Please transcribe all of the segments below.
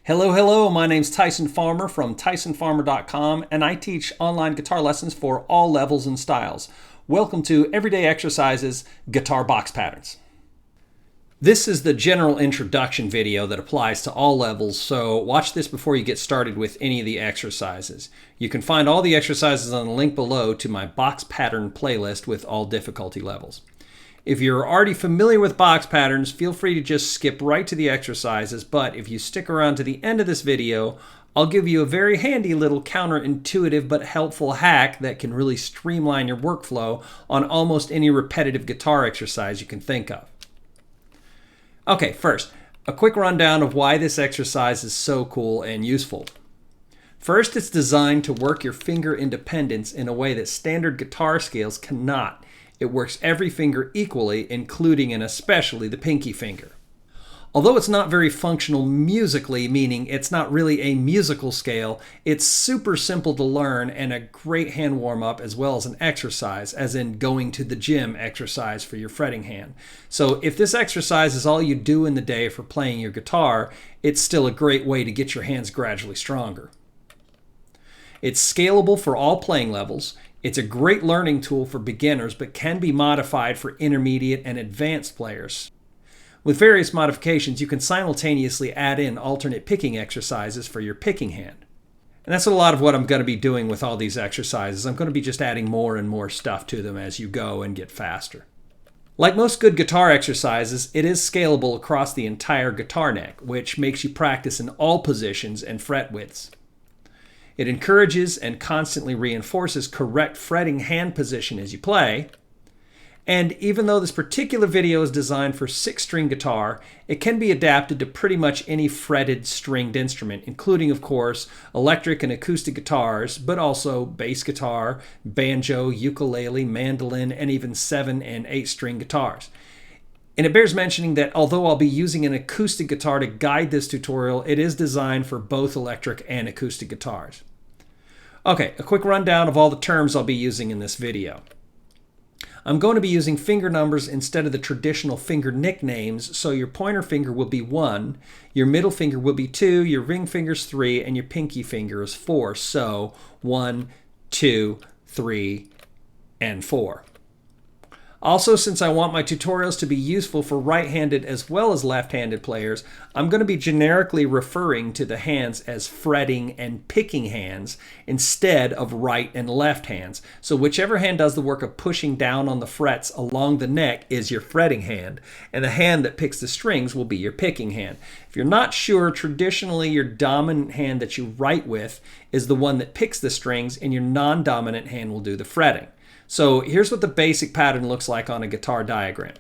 Hello, hello. My name's Tyson Farmer from TysonFarmer.com, and I teach online guitar lessons for all levels and styles. Welcome to Everyday Exercises Guitar Box Patterns. This is the general introduction video that applies to all levels, so watch this before you get started with any of the exercises. You can find all the exercises on the link below to my box pattern playlist with all difficulty levels. If you're already familiar with box patterns, feel free to just skip right to the exercises, but if you stick around to the end of this video, I'll give you a very handy little counterintuitive but helpful hack that can really streamline your workflow on almost any repetitive guitar exercise you can think of. Okay, first, a quick rundown of why this exercise is so cool and useful. First, it's designed to work your finger independence in a way that standard guitar scales cannot. It works every finger equally, including and especially the pinky finger. Although it's not very functional musically, meaning it's not really a musical scale, it's super simple to learn and a great hand warm-up as well as an exercise, as in going to the gym exercise for your fretting hand. So if this exercise is all you do in the day for playing your guitar, it's still a great way to get your hands gradually stronger. It's scalable for all playing levels. It's a great learning tool for beginners, but can be modified for intermediate and advanced players. With various modifications, you can simultaneously add in alternate picking exercises for your picking hand. And that's a lot of what I'm going to be doing with all these exercises. I'm going to be just adding more and more stuff to them as you go and get faster. Like most good guitar exercises, it is scalable across the entire guitar neck, which makes you practice in all positions and fret widths. It encourages and constantly reinforces correct fretting hand position as you play. And even though this particular video is designed for 6-string guitar, it can be adapted to pretty much any fretted stringed instrument, including, of course, electric and acoustic guitars, but also bass guitar, banjo, ukulele, mandolin, and even 7- and 8-string guitars. And it bears mentioning that although I'll be using an acoustic guitar to guide this tutorial, it is designed for both electric and acoustic guitars. Okay, a quick rundown of all the terms I'll be using in this video. I'm going to be using finger numbers instead of the traditional finger nicknames, so your pointer finger will be 1, your middle finger will be 2, your ring finger's 3, and your pinky finger is 4. So 1, 2, 3, and 4. Also, since I want my tutorials to be useful for right-handed as well as left-handed players, I'm going to be generically referring to the hands as fretting and picking hands instead of right and left hands. So whichever hand does the work of pushing down on the frets along the neck is your fretting hand, and the hand that picks the strings will be your picking hand. If you're not sure, traditionally your dominant hand that you write with is the one that picks the strings, and your non-dominant hand will do the fretting. So here's what the basic pattern looks like on a guitar diagram.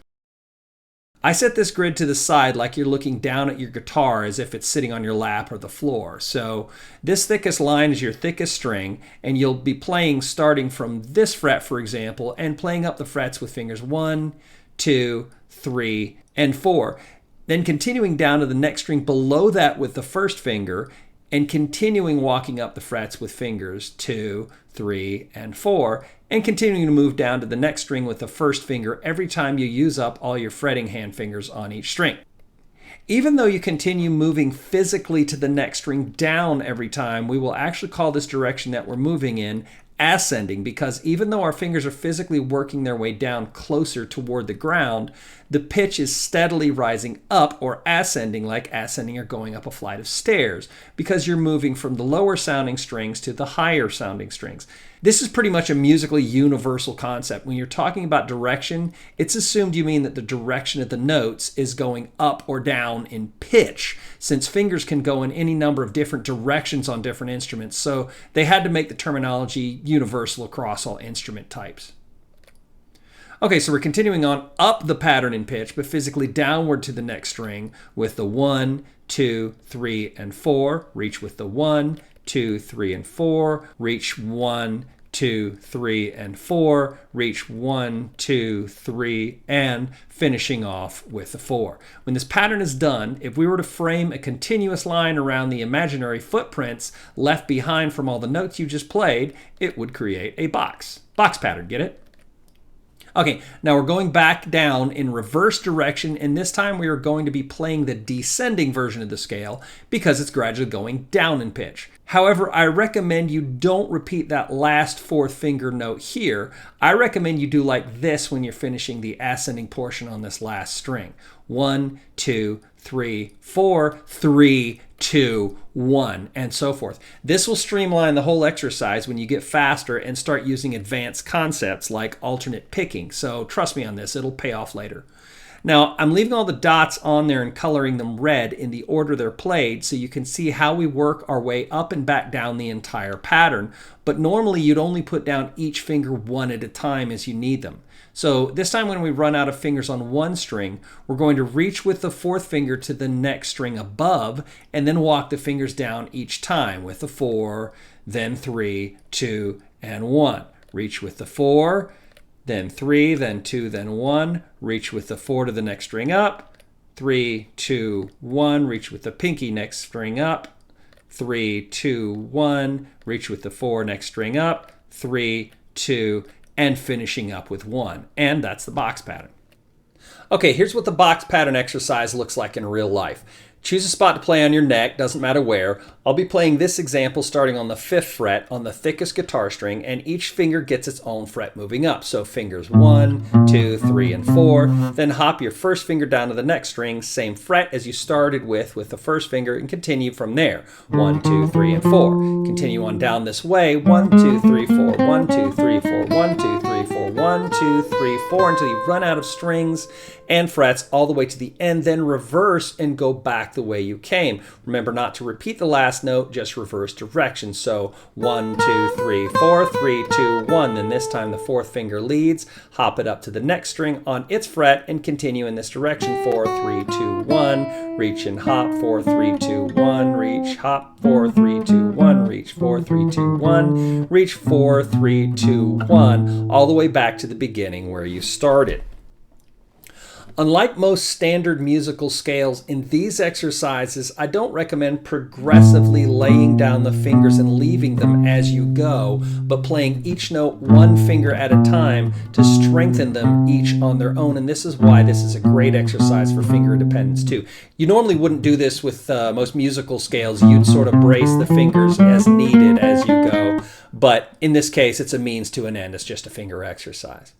I set this grid to the side like you're looking down at your guitar as if it's sitting on your lap or the floor. So this thickest line is your thickest string, and you'll be playing starting from this fret, for example, and playing up the frets with fingers 1, 2, 3, and 4. Then continuing down to the next string below that with the first finger, and continuing walking up the frets with fingers 2, 3, and 4, and continuing to move down to the next string with the first finger every time you use up all your fretting hand fingers on each string. Even though you continue moving physically to the next string down every time, we will actually call this direction that we're moving in ascending, because even though our fingers are physically working their way down closer toward the ground, the pitch is steadily rising up, or ascending, like ascending or going up a flight of stairs, because you're moving from the lower sounding strings to the higher sounding strings. This is pretty much a musically universal concept. When you're talking about direction, it's assumed you mean that the direction of the notes is going up or down in pitch, since fingers can go in any number of different directions on different instruments, so they had to make the terminology universal across all instrument types. Okay, so we're continuing on up the pattern in pitch, but physically downward to the next string with the 1, 2, 3, and 4. Reach with the 1, 2, 3, and 4. Reach 1, 2, 3, and 4. Reach 1, 2, 3, and finishing off with the 4. When this pattern is done, if we were to frame a continuous line around the imaginary footprints left behind from all the notes you just played, it would create a box. Box pattern, get it? Okay, now we're going back down in reverse direction, and this time we are going to be playing the descending version of the scale because it's gradually going down in pitch. However, I recommend you don't repeat that last fourth finger note here. I recommend you do like this when you're finishing the ascending portion on this last string. 1, 2, 3, 4, 3, 2, 1, and so forth. This will streamline the whole exercise when you get faster and start using advanced concepts like alternate picking. So trust me on this, it'll pay off later. Now, I'm leaving all the dots on there and coloring them red in the order they're played so you can see how we work our way up and back down the entire pattern. But normally you'd only put down each finger one at a time as you need them. So this time when we run out of fingers on one string, we're going to reach with the fourth finger to the next string above and then walk the fingers down each time with the 4, then 3, 2, and 1. Reach with the 4, then 3, then 2, then 1. Reach with the 4 to the next string up. 3, 2, 1. Reach with the pinky next string up. 3, 2, 1. Reach with the 4 next string up. 3, 2, and finishing up with 1. And that's the box pattern. Okay, here's what the box pattern exercise looks like in real life. Choose a spot to play on your neck, doesn't matter where. I'll be playing this example starting on the 5th fret on the thickest guitar string, and each finger gets its own fret moving up. So fingers 1, 2, 3, and 4. Then hop your first finger down to the next string, same fret as you started with the first finger, and continue from there. 1, 2, 3, and 4. Continue on down this way. 1, 2, 3, 4. 1, 2, 3, 4. 1, 2, 3, 4. 1, 2, 3, 4 until you run out of strings and frets all the way to the end. Then reverse and go back the way you came. Remember not to repeat the last note, just reverse direction. So 1, 2, 3, 4, 3, 2, 1. Then this time the fourth finger leads. Hop it up to the next string on its fret and continue in this direction. 4, 3, 2, 1. Reach and hop. 4, 3, 2, 1. Reach, hop. 4, 3, 2, 1. Reach. 4, 3, 2, 1. Reach. 4, 3, 2, 1. All the way back to the beginning where you started. Unlike most standard musical scales, in these exercises, I don't recommend progressively laying down the fingers and leaving them as you go, but playing each note one finger at a time to strengthen them each on their own. And this is why this is a great exercise for finger independence too. You normally wouldn't do this with most musical scales. You'd sort of brace the fingers as needed as you go. But in this case, it's a means to an end. It's just a finger exercise.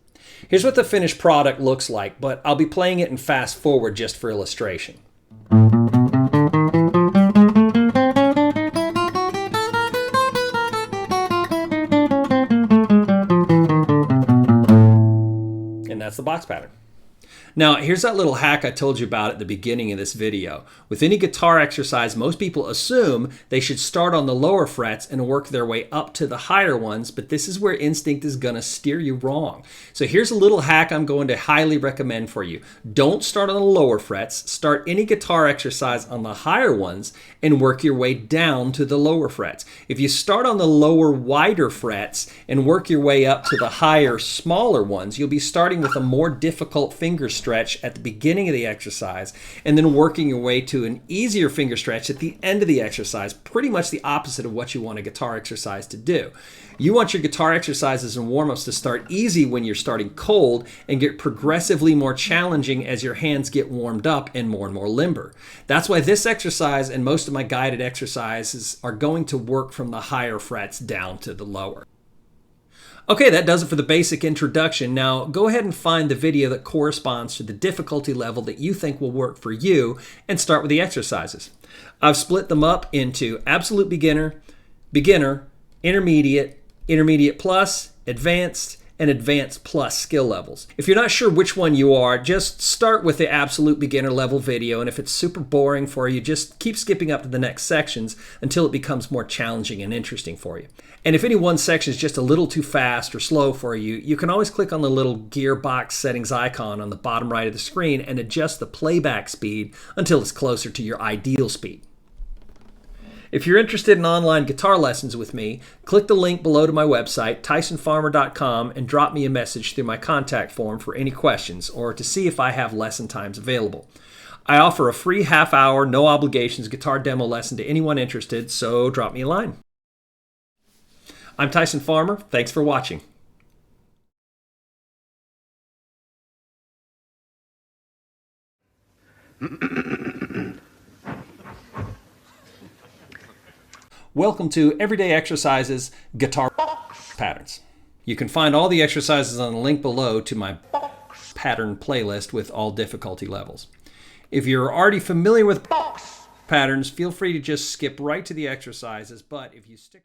Here's what the finished product looks like, but I'll be playing it in fast forward just for illustration. And that's the box pattern. Now, here's that little hack I told you about at the beginning of this video. With any guitar exercise, most people assume they should start on the lower frets and work their way up to the higher ones, but this is where instinct is going to steer you wrong. So here's a little hack I'm going to highly recommend for you. Don't start on the lower frets. Start any guitar exercise on the higher ones and work your way down to the lower frets. If you start on the lower, wider frets and work your way up to the higher, smaller ones, you'll be starting with a more difficult finger stretch at the beginning of the exercise and then working your way to an easier finger stretch at the end of the exercise, pretty much the opposite of what you want a guitar exercise to do. You want your guitar exercises and warm-ups to start easy when you're starting cold and get progressively more challenging as your hands get warmed up and more limber. That's why this exercise and most of my guided exercises are going to work from the higher frets down to the lower. Okay, that does it for the basic introduction. Now, go ahead and find the video that corresponds to the difficulty level that you think will work for you and start with the exercises. I've split them up into absolute beginner, beginner, intermediate, intermediate plus, advanced, and advanced plus skill levels. If you're not sure which one you are, just start with the absolute beginner level video, and if it's super boring for you, just keep skipping up to the next sections until it becomes more challenging and interesting for you. And if any one section is just a little too fast or slow for you, you can always click on the little gearbox settings icon on the bottom right of the screen and adjust the playback speed until it's closer to your ideal speed. If you're interested in online guitar lessons with me, click the link below to my website, tysonfarmer.com, and drop me a message through my contact form for any questions or to see if I have lesson times available. I offer a free half-hour, no obligations guitar demo lesson to anyone interested, so drop me a line. I'm Tyson Farmer. Thanks for watching. Welcome to Everyday Exercises Guitar Patterns. You can find all the exercises on the link below to my pattern playlist with all difficulty levels. If you're already familiar with patterns, feel free to just skip right to the exercises, but if you stick